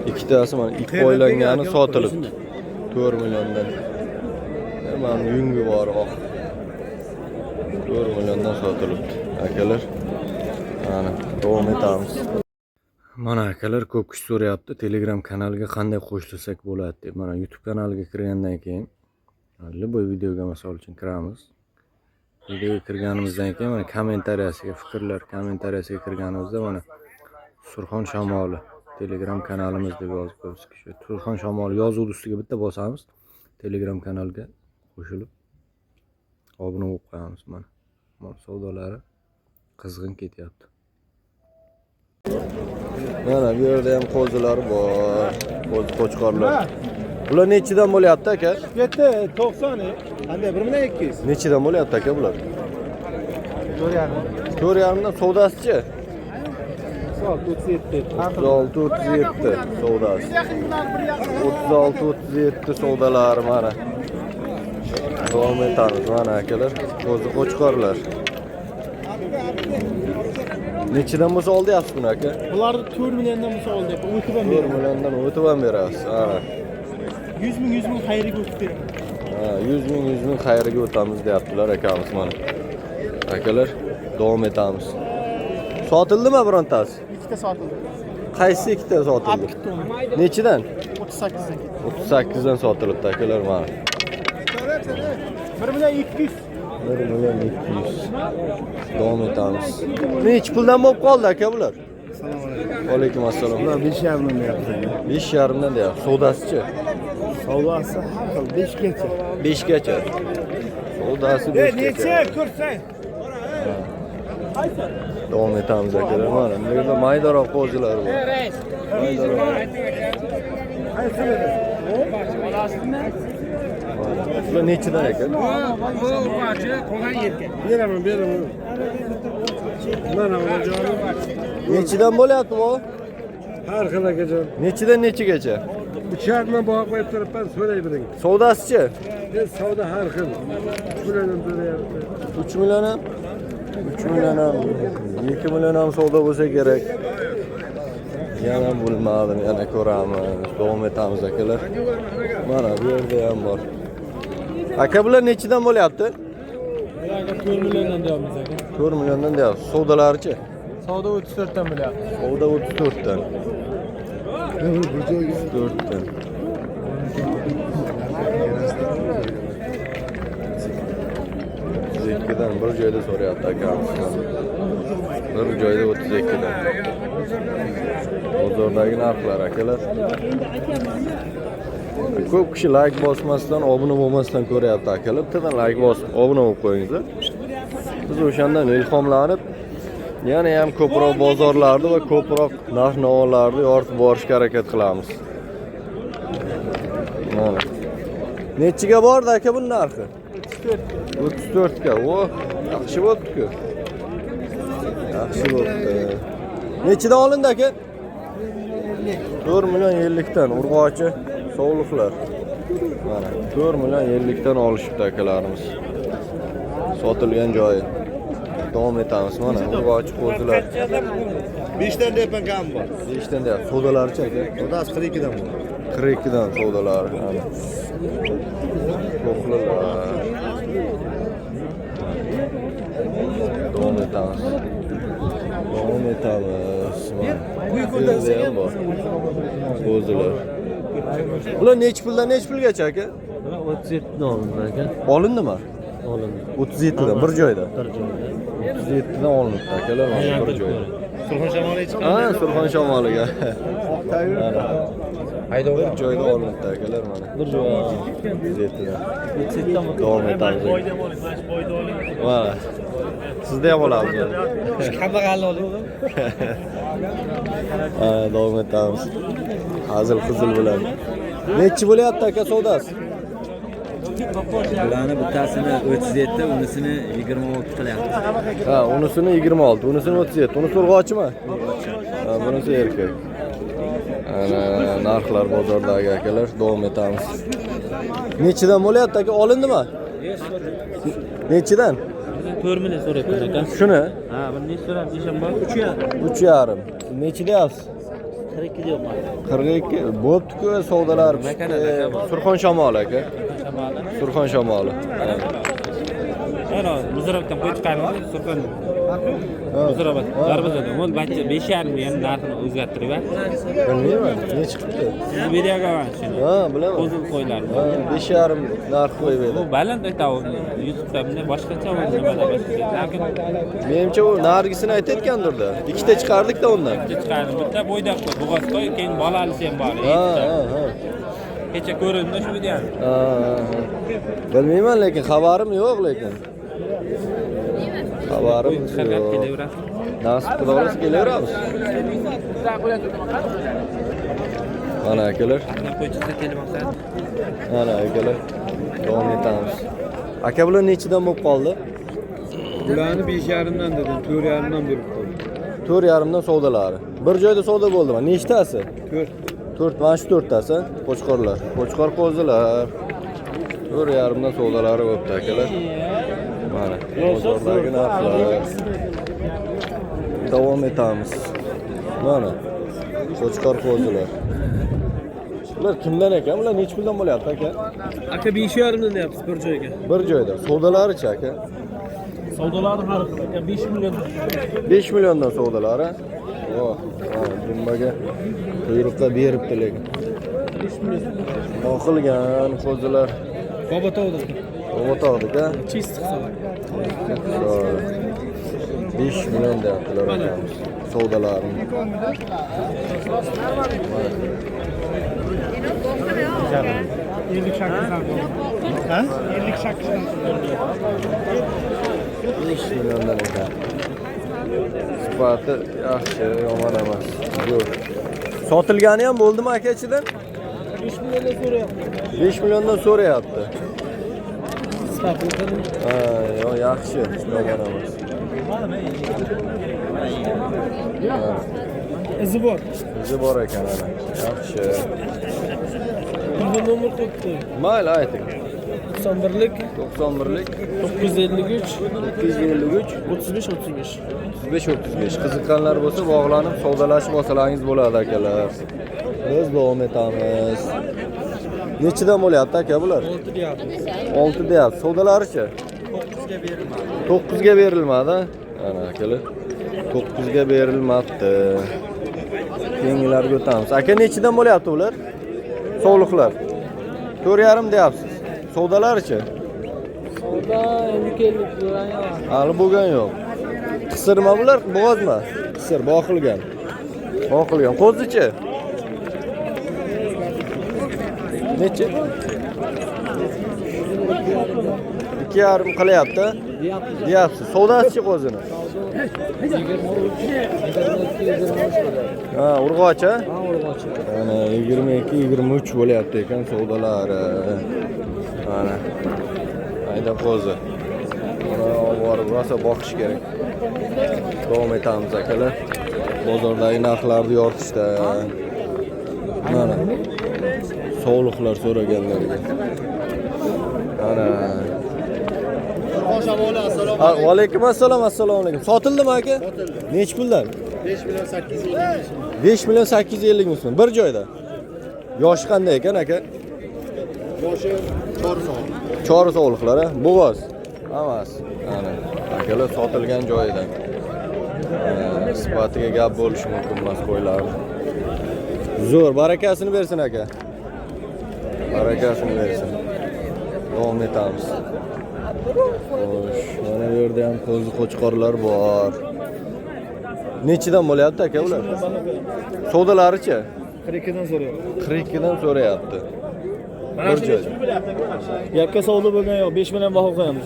ikkitasi mana ip qo'ylangani sotilibdi. 4 milliondan. Mana yungi bor oq. 4 milliondan sotilibdi. Akalar. Mana davom etamiz. Mana akalar ko'p kishi so'rayapti, Telegram kanaliga qanday qo'shilsak bo'ladi deb. Mana YouTube kanaliga kirgandan keyin bu videoga misol uchun kiramiz. Videoga kirganimizdan keyin mana kommentariyasiga, fikrlar kommentariyasiga kirganimizda mana Surxon Shamoli Telegram kanalimiz deb yozib qo'yibsiz kishi. Surxon Shamoli yozuv ustiga bitta bosamiz, Telegram kanalga qo'shilib obuna bo'lib qo'yamiz. Mana savdolari qizg'in ketyapti. Mana bu yerda ham qo'zilar bor, qo'chqorlar. Bular nechidan bo'lyapti aka? Yetti 90. Qanday 1.200? Nechidan bo'lyapti aka bular? 4.5. 4.5dan savdasichi? 36-37. 36-37 savdasi. 36-37 savdalari mana. Davom etamiz mana akalar. Qo'chqorlar. Nechidan bo'lsa oldiyapsiz buni aka? Bularni 4 milliondan bo'lsa oldi. O'tib ham 4 milliondan o'tib ham berasiz. Ha. 100 ming xayriga o'tib beraman. Ha, 100 ming xayriga o'tamiz deyaptilar akamiz mana. Akalar, davom etamiz. Sotildimi birontasi? Ikkita sotildi. Qaysi ikkita sotildi? Nechidan? 38dan. 38dan sotilibdi akalar mana. 1.200. 1 million 200. Davom etamiz. Nechi puldan bo'lib qoldi aka bular? Assalomu alaykum. Va alaykum assalom. Bular 5.5 dan deyapti. 5.5 dan deyapti. Savdasichi? Savdosi har xil 5 gacha. 5 gacha. Savdosi 5 gacha. Necha ko'rsang? Davom etamiz akalar. Mana bu yerda maydaroq qo'zilar bor. Maydaroq. Bular nechidan ekan? Beraman. Mana onajonim. Nechidan bo'lyapti bu? Har xil akajon. Nechidan nechigacha? 3.5 dan boğa qo'yib turibman, so'ray bering. Savdasichi? Savdo har xil. 3 milliondan to'layapti. 3 million ham? 3 million ham. 2 million ham savdo bo'lsa kerak. Yana bo'lmadim, yana ko'ramiz. Davom etamiz akalar. Mana bu yerda ham bor. Aka bular nechidan bo'lyapti? Bularga 4 milliondan deyapmiz aka. 4 milliondan deyapsiz. Savdolarichi? Savdo 34 dan bo'lyapti. Savdo 34 dan. 34 dan. Zekkidan bir joyda so'rayapti akamiz. Bir joyda 32 dan. Bozordagi narxlar akalar. Ko'p kishi like bosmasdan, obuna bo'lmasdan ko'ryapti akalar. Bittadan like bosib, obuna bo'lib qo'yinglar. Biz o'shandan ilhomlanib, yana ham ko'proq bozorlarni va ko'proq narx-navolarni yoritib borishga harakat qilamiz. Mana. Nechiga bordi aka bu narxi? 34 ga. O, yaxshi bo'pti-ku. Yaxshi bo'pti. Nechidan olindi aka? 4 million 50 dan urg'ochi sovliqlar. Mana 4 million 50 dan olishibdi akalarimiz. Sotilgan joyi. Davom etamiz mana urg'ochi qo'zilar. 5 dan deyapman kam bor. 5 dan deyapti. Savdolarichi aka? Savdosi 42 dan bor. 42 dan savdolari. Qo'qlar. Davom etamiz. Davom etamiz. Bu yerda ham bor. Qo'zilar. Bular nechi pulgacha aka? 37 dan olindi aka. Olindimi? Olindi. 37 dan bir joyda. Bir joyda. 37 dan olindi akalar mana bir joyda. Surxon Shamoliga chiqqan. Ha, Surxon Shamoliga. Haydov bir joyda olindi akalar mana. Bir joyda. 37 dan. 37 dan Davom etamiz. Mana. Sizda ham olamiz. Kambag'alni oling. Ha, davom etamiz. Hazil qizil bilan. Nechi bo'lyapti aka savdosi? Bularni bittasini 37, unisini 26 qilyapti. Ha, unisini 26, unisini 37. Unisi urg'ochimi? Ha, bunisi erkak. Ana narxlar bozordagi akalar, davom etamiz. Nechidan bo'lyapti aka? Olindimi? Nechidan? 4 million so'rayapti aka. Shuni? Ha, buni necha so'rab deyshim bor? 3.5. 3.5. Nechi deyapsiz? 42 diyorum abi. 42 bo'pti-ku savdolar. Surxon shamoli aka. Surxon shamoli. Ana Muzrabotdan qo'y chiqaramiz, Surxon. Muzrabat. Darbazada. Mo'l bachcha 5,5 ham narxini o'zgartirib ber. Bilmayman, ne chiqibdi? Siz videoga mana shuni. Ha, bilaman. Qo'zil qo'ylarni. 5,5 narx qo'yib edi. Bu baland aytadi YouTube'da bunday boshqacha bo'ldi nimada boshqacha. Lekin Menimcha u nargisini aytayotgandir-da. Ikkita chiqardik-da undan. chiqardim. Bitta bo'ydoq bo'g'oz qo'y, keyin bolalisi ham bor. Ha. Kecha ko'rindi shu videoni. Ha. Bilmayman, lekin xabarim yo'q lekin. Xabarim Qirg'ab yo'q. kelaverasiz. Nasib qilamiz kelaveramiz. Mana akalar. Qanday qo'y chiqsa kelmoqsan? Mana akalar. Davom etamiz. Aka bular nechidan bo'lib qoldi? Bularni 5,5dan dedim, 4,5dan berib qo'ydim. 4,5dan savdolari. Bir joyda savdo bo'ldimi? Nechtasi? 4. 4, mana shu 4tasi qo'chqorlar. Qo'chqor qo'zilar. 4,5dan savdolari bo'pti akalar. Mana bozordagi narxlar. Davom etamiz. Mana qo'chqor qo'zilar. Bular kimdan ekan? Bular necha puldan bo'lyapti aka? Aka 5,5dan deyapsiz bir joyga. Bir joyda. Savdolari-chi aka? Savdolari har aka 5 million. 5 milliondan savdolari. Oh, dumbaga quyruqqa beribdi lekin. 5 million. Oqilgan qo'zilar. Bobotovda. Omotovdika. Chist hisob. 5 million deyaptilar akamiz. Savdolarini. Ha? 5 milliondan ekan. Sifati yaxshi, yomon emas. Yo'q. Sotilgani ham bo'ldimi aka ichidan? 5 milliondan so'rayapti. 5 milliondan so'rayapti. Sifatini Ha, yaxshi, yomon emas. izi bor. Izi bor ekan ana. Yaxshi. Telefon nomer qo'yibdi. Mayli ayting. 91lik 91lik 953 253 35 35. 35 qiziqqanlar bo'lsa bog'lanib savdolashib olsalaringiz bo'ladi akalar. Biz davom etamiz. Nechidan bo'lyapti aka bular? 6 deyapti. 6 deyapti. Savdolarichi? 9ga berilmadi. 9ga berilmadi. Ana akalar. 9ga berilmabdi. Keyingilarga o'tamiz. Aka nechidan bo'lyapti ular? Sovliqlar. 4,5 deyapsiz. Savdolarichi? Savdo endi kelib bo'lgan yo'q. Hali bo'lgan yo'q. Qisirma bular, bo'g'ozmi? Qisir, boqilgan. Boqilgan. Qo'zichi? Nechi? 2,5 qilyapti. Deyapsiz. Savdosichi qo'zini? 23. Ha, urg'ochi? Ha, urg'ochi. Ana 22-23 bo'lyapti ekan savdolari. Mana. Ayda qo'zi. Buni olib rosa boqish kerak. Davom etamiz akalar. Bozordagi narxlarni yoritishda. Mana. Sovliqlar so'raganlarga. Ana. Va alaykum assalom, assalomu alaykum. Sotildimi aka? Sotildi. Nech puldan? 5 million 850. 5 million 850 ming so'm bir joyda. Yoshi qanday ekan aka? Yoshi 4 soat. Chori sovliqlar, bo'g'oz. Hammasi. Ana, akalar sotilgan joyidan. Sifatiga gap bo'lishi mumkin emas qo'ylarni. Zo'r, barakasini bersin aka. Barakasini bersin. Davom etamiz. Xo'sh, mana bu yerda ham qo'zi qo'chqorlar bor. Nechidan bo'lyapti aka ular? Savdolarichi? 42dan so'rayapti. 42 dan so'rayapti. Bir joy. Yakka savdo bo'lgan yo'q, 5 million baho qo'yamiz.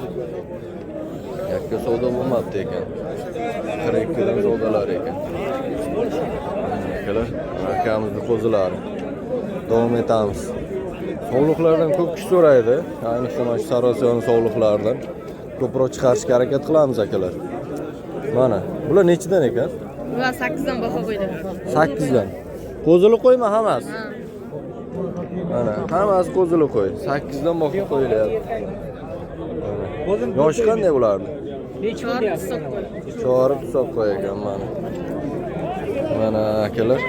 Yakka savdo bo'lmabdi ekan. 42 dan savdolar ekan. Akalar, akamizning qo'zilari. Davom etamiz. Sovliqlardan ko'p kishi so'raydi. Ayniqsa mana shu Sarosiyon sovliqlaridan ko'proq chiqarishga harakat qilamiz akalar. Mana, bular nechidan ekan? Bular 8 dan baho qo'ydi. 8 dan. Qo'zili qo'yma hammasi. Mana, hammasi qo'zili qo'y. 8 dan baho qo'yilyapti. Yoshi qanday bularni? Chori hisob qo'y ekan mana. Mana akalar.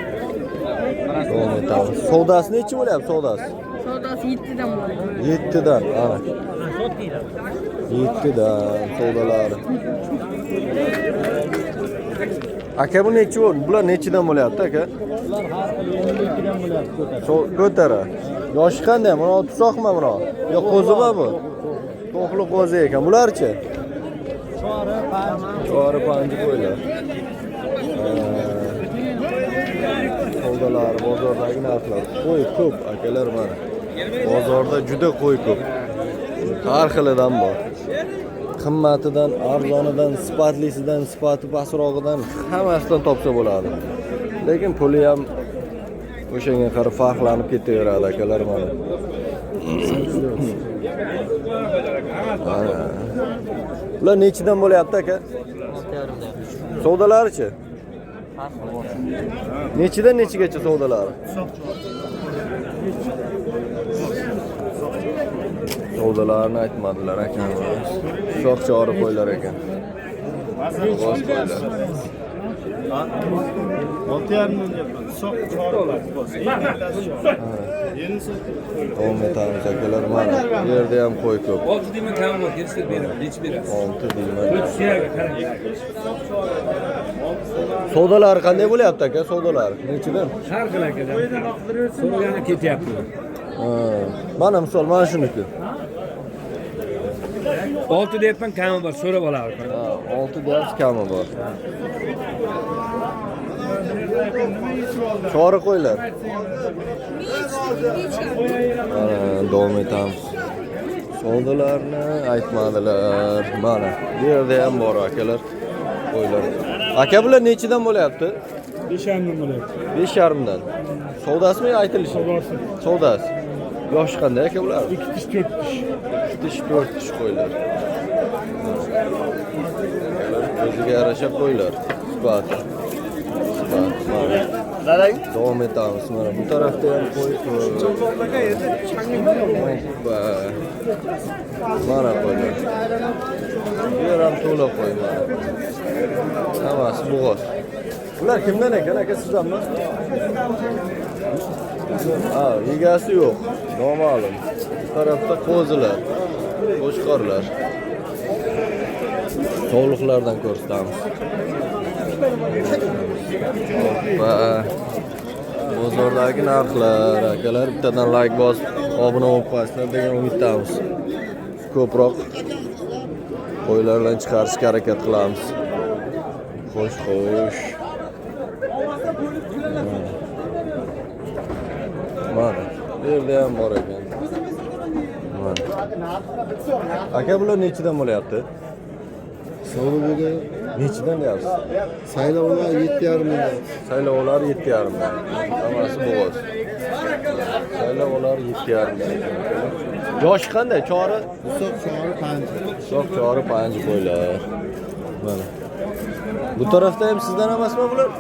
Davom etamiz. Savdosi nechi bo'lyapti savdosi? Savdosi 7dan bo'ladi. 7dan, ana. 7dan savdolari. Aka bu nechi bo'ldi? Bular nechidan bo'lyapti aka? Bular har xil 12dan bo'lyapti ko'tarib. Ko'tara. Yoshi qanday? Mana tuzoqmi buni? Yo qo'zimi bu? To'qli qo'zi ekan. Bularchi? Chori panji qo'ylar. Savdolar, bozordagi narxlar. Qo'y ko'p akalar mana. Bozorda juda qo'y ko'p. Har xilidan bor. Qimmatidan, arzonidan, sifatlisidan, sifati pasrog'idan hammasidan topsa bo'ladi. Lekin puli ham o'shanga qarab farqlanib ketaveradi akalar mana. Ular nechidan bo'lyapti aka? Savdolarichi? Nechidan nechigacha savdolari? Savdolarni aytmadilar ekan. Shox chori qo'ylar ekan. G'oz qo'ylar. 6,5 yapman. Soq chorlar. Davom etamiz akalar mana. Bu yerda ham qo'y ko'p. 6 deyman kam bor, kelsa berib, nechi berasiz? 6 deyman. Savdolar qanday bo'lyapti aka? Savdolar nechidan? Har xil akadan. So'ragani ketyapti. Mana misol mana shuniki. 6 deyapman, kami bor, so'rab oladi. 6 deyapsiz, kami bor. Chori qo'ylar. Davom etamiz. Savdolarni aytmadilar. Mana bu yerda ham bor akalar. Qo'ylar. Aka bular nechidan bo'lyapti? 5,5 bo'lyapti. 5,5dan. Savdosimi aytilishi? Savdosi. Savdosi. Yoshi qanday aka bular? 2 tish 4 tish. 2 tish 4 tish qo'ylar. O'ziga yarasha qo'ylar. Sifati. Davom etamiz. Mana bu tarafda ham qo'y. Mana qo'ylar. Bu yer ham to'la qo'y mana. Hammasi bo'g'oz. Bular kimdan ekan aka, sizdanmi? Egasi yo'q. Noma'lum. Bu tarafda qo'zilar, qo'chqorlar. Tovuqlardan ko'rsatamiz. Va bozordagi narxlar akalar, bittadan like bosib, obuna bo'lib qo'yasizlar degan umiddamiz. Ko'proq qo'ylardan chiqarishga harakat qilamiz. Xo'sh. Mana, bu yerda ham bor ekan. Mana. Aka bular nechidan bo'lyapti? Savdoga Nechidan deyapsiz? saylovlar 7,5 ming. Saylovlar 7,5 ming. Hammasi bo'g'oz. Saylovlar 7,5 ming. Yoshi qanday? Chori? Soq chori 5. Soq chori 5 qo'ylar. Mana. Bu tarafda ham sizdan emasmi bular?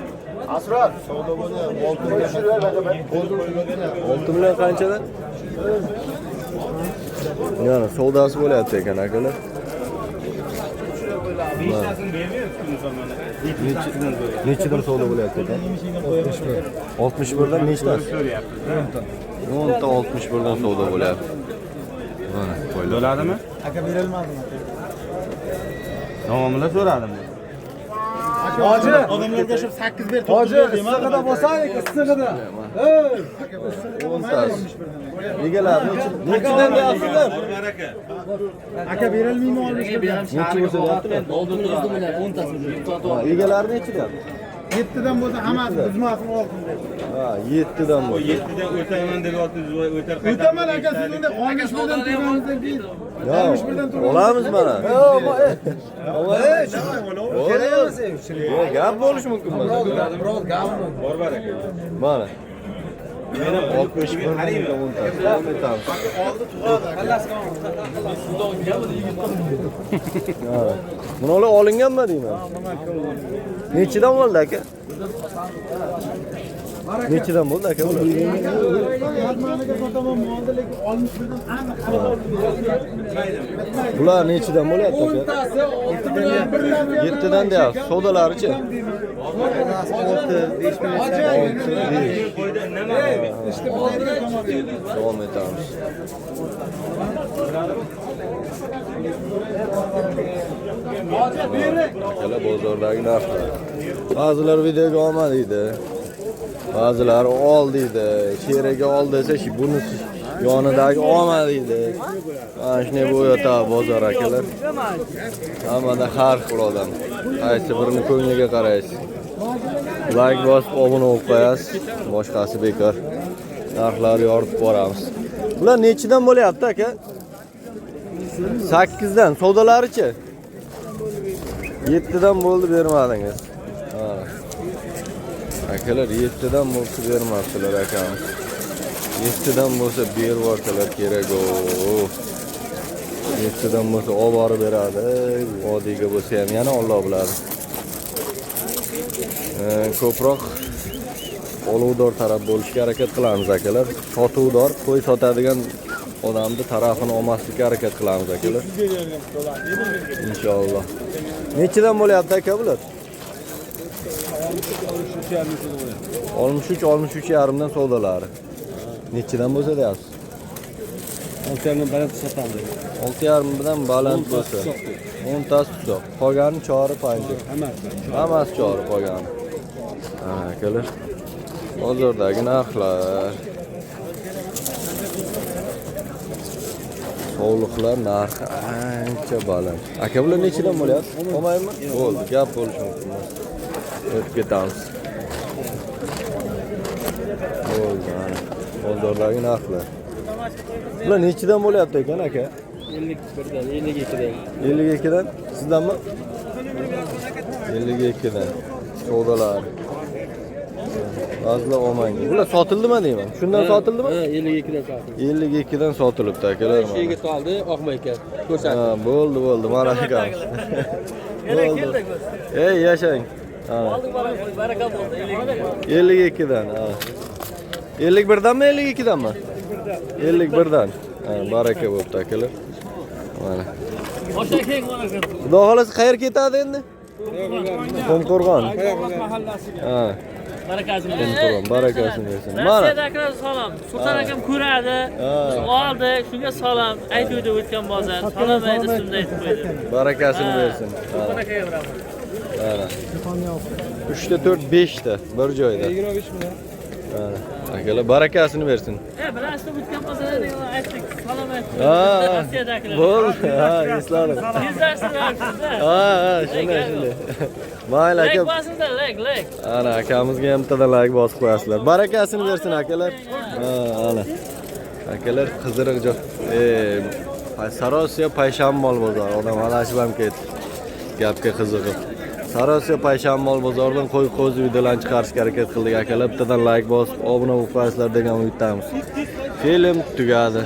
Asrat. Savdo bo'lyapti. 6 million qanchadan? Yana savdosi bo'lyapti ekan akalar. Nechidan savdo bo'lyapti ekan? 61dan nechtasi? 10 ta 61dan savdo bo'lyapti. Mana qo'ylar. Bo'ladimi? Aka berilmadimi? Nomimlar so'radimi? Hoji, odamlarga shu 8 ber. Hoji, issig'ida bosaylik, issig'ida. Ey, 10 tasi. Egalar nechidan deyapsizlar? aka berilmaymi olmish? Nechi bo'lsa deyaptilar? Oldin o'zim bilan 10 tasini. Egalar nechi deyapti? 7dan bo'lsa hammasi xizmatini olsin deb. 7dan bo'lsa. 7dan o'taman deb o'tar. O'taman aka, siz endi 60 birdan turganingizdan keyin Olamiz mana. Kerak emas. Gap bo'lishi mumkin mana. Bor baraka. Mana. Meni 61 dan 10 tasi. Bunalar olinganmi deyman? Nechidan bo'ldi aka? Nechidan bo'ldi aka bular? Bular nechidan bo'lyapti aka? 7dan deyapsiz. Savdolarichi? 6, 5 million. Davom etamiz. Akalar bozordagi narxlar. Ba'zilar videoga olma deydi. Ba'zilar ol deydi. Sheraga ol desa, buni yonidagi olma deydi. Mana shunday bo'yota bozor akalar. Hammada har xil odam. Qaysi birini ko'ngliga qaraysiz. Like bosib, obuna bo'lib qo'yasiz. Boshqasi bekor. Narxlarni yoritib boramiz. Bular nechidan bo'lyapti aka? 8 dan. Savdolarichi? 7 dan bo'ldi bermadingiz. Ha. Akalar 7 dan bo'lsa bermabdilar akamiz. 7 dan bo'lsa berib yuborsalar kerak o. 7 dan bo'lsa olib borib beradi. Vodiyga bo'lsa ham yana Alloh biladi. Ko'proq oluvdor taraf bo'lishga harakat qilamiz akalar. Sotuvdor, qo'y sotadigan odamni tarafini olmaslikka harakat qilamiz akalar. Inshaalloh. Nechidan bo'lyapti aka bular? 63 yarimdan savdolari. Nechidan bo'lsa deyapsiz? 6,5 baland sotamiz. 6,5 bilan baland bo'lsa. 10 tasi pichoq. Qolgani chori panji. Hammasi chori qolgani. Ha, akalar. Bozordagi narxlar. Sovliqlar narxi ancha baland. Aka bular nechidan bo'lyapti? Olmaymi? Bo'ldi, gap bo'lishi mumkin emas. O'tib ketamiz. Bo'ldi, mana. Bozordagi narxlar. Bular nechidan bo'lyapti ekan aka? 51dan, 52dan. 52dan? Sizdanmi? 52dan. Savdolar. Ba'zilar olmaydi. Bular sotildimi deyman? Shundan sotildimi? Ha, 52dan sotildi. 52dan sotilibdi akalar. Shega toldi, oqma ekan. Ko'rsatdi. Ha, bo'ldi. Mana akamiz. Bo'ldi. Ey, yashang. Ha. Baraka bo'ldi. 52dan. Ha. 51danmi, 52danmi? 51dan. Ha, baraka bo'pti akalar. Mana. Boshqa keng bo'ladi. Xudo xolasa qayerga ketadi endi? Qumqo'rg'on. Ha. Barakasini. Qumqo'rg'on, barakasini bersin. Mana. Akalar salom. Sulton akam ko'radi. Oldi, shunga salom. Aytuvdi o'tgan bozor. Salom aytdi, shunday aytib qo'ydi. Barakasini bersin. Barakaga beraman. Mana. 3 ta 4 5 ta bir joyda. 25 million. Mana. Akalar barakasini bersin. Bilasizmi o'tgan bozorda aytdik. Salom aytdi. Ha. Rossiyadagilar. Bo'ldi. Ha, esladim. Yuzlashtiryapsiz-da. Ha, shunday. Mayli aka. Like bosingda, like. Ana akamizga ham bittadan like bosib qo'yasizlar. Barakasini bersin akalar. Ha, ana. Akalar qiziriq joy. Sarosiyo Payshanmol bozori. Odam adashib ham ketdi. Gapga qiziqib. Sarosiyo Payshanmol bozoridan qo'y-qo'zi videolarni chiqarishga harakat qildik akalar. Bittadan like bosib, obuna bo'lib qo'yasizlar degan umiddamiz. Film tugadi.